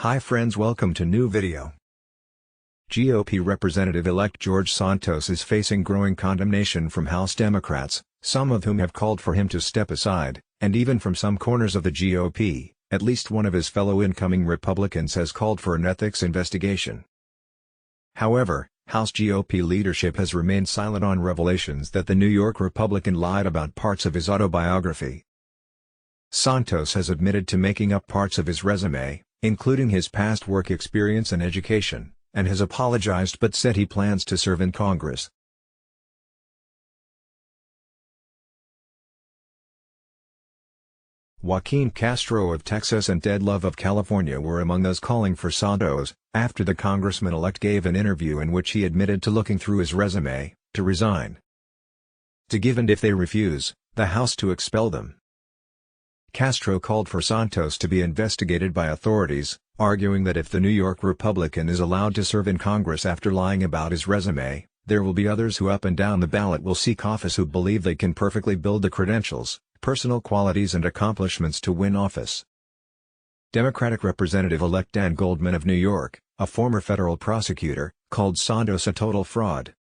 Hi friends, welcome to new video. GOP Representative-elect George Santos is facing growing condemnation from House Democrats, some of whom have called for him to step aside, and even from some corners of the GOP. At least one of his fellow incoming Republicans has called for an ethics investigation. However, House GOP leadership has remained silent on revelations that the New York Republican lied about parts of his autobiography. Santos has admitted to making up parts of his resume, including his past work experience and education, and has apologized but said he plans to serve in Congress. Joaquin Castro of Texas and Ted Love of California were among those calling for Santos, after the congressman-elect gave an interview in which he admitted to looking through his resume, to resign. To give and if they refuse, the House to expel them. Castro called for Santos to be investigated by authorities, arguing that if the New York Republican is allowed to serve in Congress after lying about his resume, there will be others who up and down the ballot will seek office who believe they can perfectly build the credentials, personal qualities and accomplishments to win office. Democratic Representative-elect Dan Goldman of New York, a former federal prosecutor, called Santos a total fraud.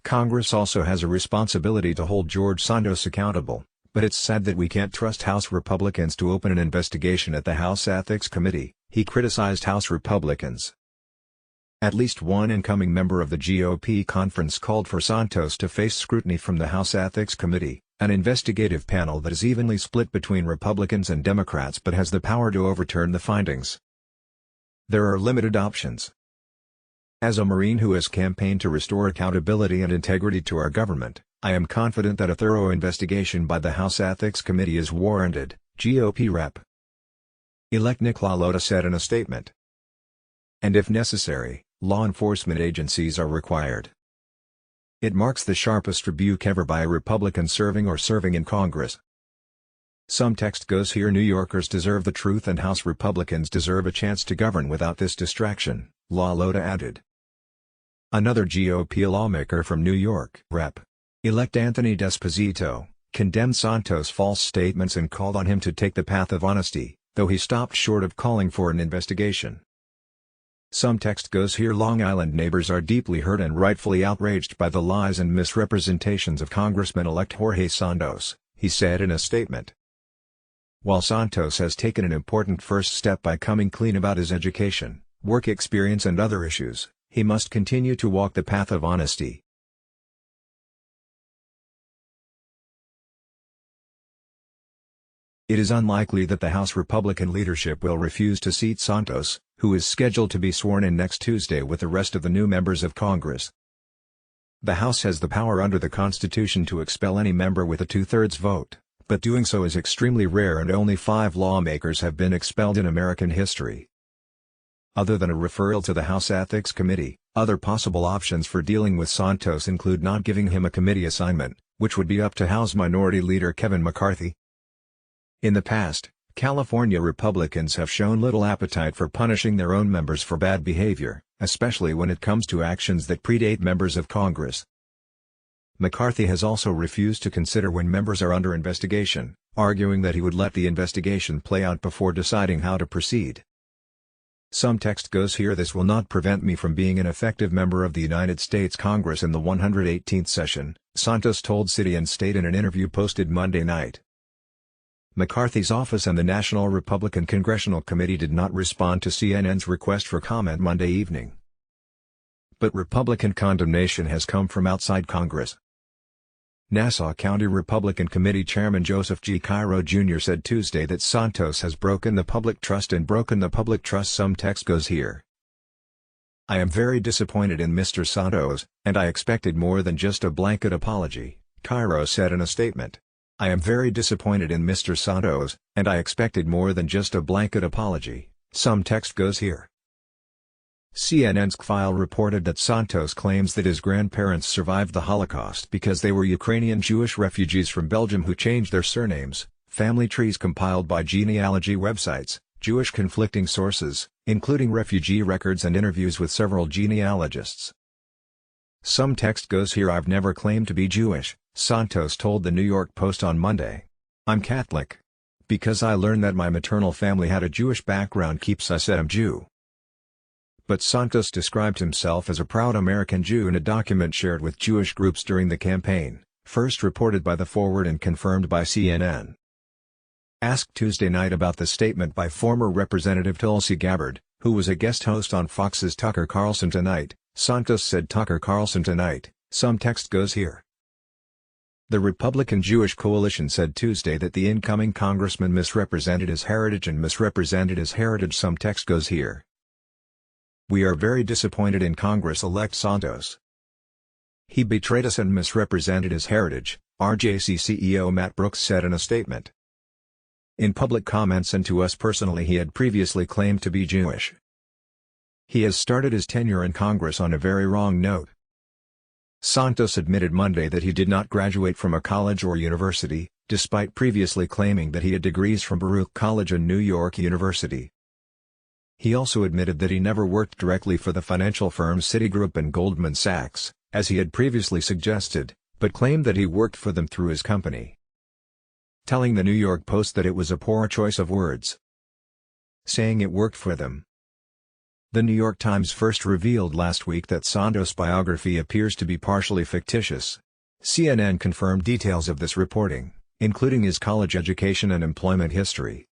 Congress also has a responsibility to hold George Santos accountable, but it's sad that we can't trust House Republicans to open an investigation at the House Ethics Committee, he criticized House Republicans. At least one incoming member of the GOP conference called for Santos to face scrutiny from the House Ethics Committee, an investigative panel that is evenly split between Republicans and Democrats but has the power to overturn the findings. There are limited options. As a Marine who has campaigned to restore accountability and integrity to our government, I am confident that a thorough investigation by the House Ethics Committee is warranted, GOP Rep. Elect Nick LaLota said in a statement. And if necessary, law enforcement agencies are required. It marks the sharpest rebuke ever by a Republican serving in Congress. Some text goes here: New Yorkers deserve the truth and House Republicans deserve a chance to govern without this distraction, LaLota added. Another GOP lawmaker from New York, Rep. Elect Anthony D'Esposito, condemned Santos' false statements and called on him to take the path of honesty, though he stopped short of calling for an investigation. Some text goes here: Long Island neighbors are deeply hurt and rightfully outraged by the lies and misrepresentations of Congressman-elect Jorge Santos, he said in a statement. While Santos has taken an important first step by coming clean about his education, work experience and other issues, he must continue to walk the path of honesty. It is unlikely that the House Republican leadership will refuse to seat Santos, who is scheduled to be sworn in next Tuesday with the rest of the new members of Congress. The House has the power under the Constitution to expel any member with a two-thirds vote, but doing so is extremely rare and only 5 lawmakers have been expelled in American history. Other than a referral to the House Ethics Committee, other possible options for dealing with Santos include not giving him a committee assignment, which would be up to House Minority Leader Kevin McCarthy. In the past, California Republicans have shown little appetite for punishing their own members for bad behavior, especially when it comes to actions that predate members of Congress. McCarthy has also refused to consider when members are under investigation, arguing that he would let the investigation play out before deciding how to proceed. Some text goes here: This will not prevent me from being an effective member of the United States Congress in the 118th session, Santos told City and State in an interview posted Monday night. McCarthy's office and the National Republican Congressional Committee did not respond to CNN's request for comment Monday evening. But Republican condemnation has come from outside Congress. Nassau County Republican Committee Chairman Joseph G. Cairo Jr. said Tuesday that Santos has broken the public trust. Some text goes here. I am very disappointed in Mr. Santos, and I expected more than just a blanket apology, Cairo said in a statement. I am very disappointed in Mr. Santos, and I expected more than just a blanket apology, some text goes here. CNN's file reported that Santos claims that his grandparents survived the Holocaust because they were Ukrainian Jewish refugees from Belgium who changed their surnames, family trees compiled by genealogy websites, Jewish conflicting sources, including refugee records and interviews with several genealogists. Some text goes here: I've never claimed to be Jewish, Santos told the New York Post on Monday. I'm Catholic. Because I learned that my maternal family had a Jewish background keeps I said I'm Jew. But Santos described himself as a proud American Jew in a document shared with Jewish groups during the campaign, first reported by The Forward and confirmed by CNN. Asked Tuesday night about the statement by former Representative Tulsi Gabbard, who was a guest host on Fox's Tucker Carlson Tonight, Santos said Tucker Carlson Tonight, some text goes here. The Republican Jewish coalition said Tuesday that the incoming congressman misrepresented his heritage and misrepresented his heritage. Some text goes here. We are very disappointed in Congress-elect Santos. He betrayed us and misrepresented his heritage, RJC CEO Matt Brooks said in a statement. In public comments and to us personally he had previously claimed to be Jewish. He has started his tenure in Congress on a very wrong note. Santos admitted Monday that he did not graduate from a college or university, despite previously claiming that he had degrees from Baruch College and New York University. He also admitted that he never worked directly for the financial firms Citigroup and Goldman Sachs, as he had previously suggested, but claimed that he worked for them through his company, telling the New York Post that it was a poor choice of words, saying it worked for them. The New York Times first revealed last week that Santos' biography appears to be partially fictitious. CNN confirmed details of this reporting, including his college education and employment history.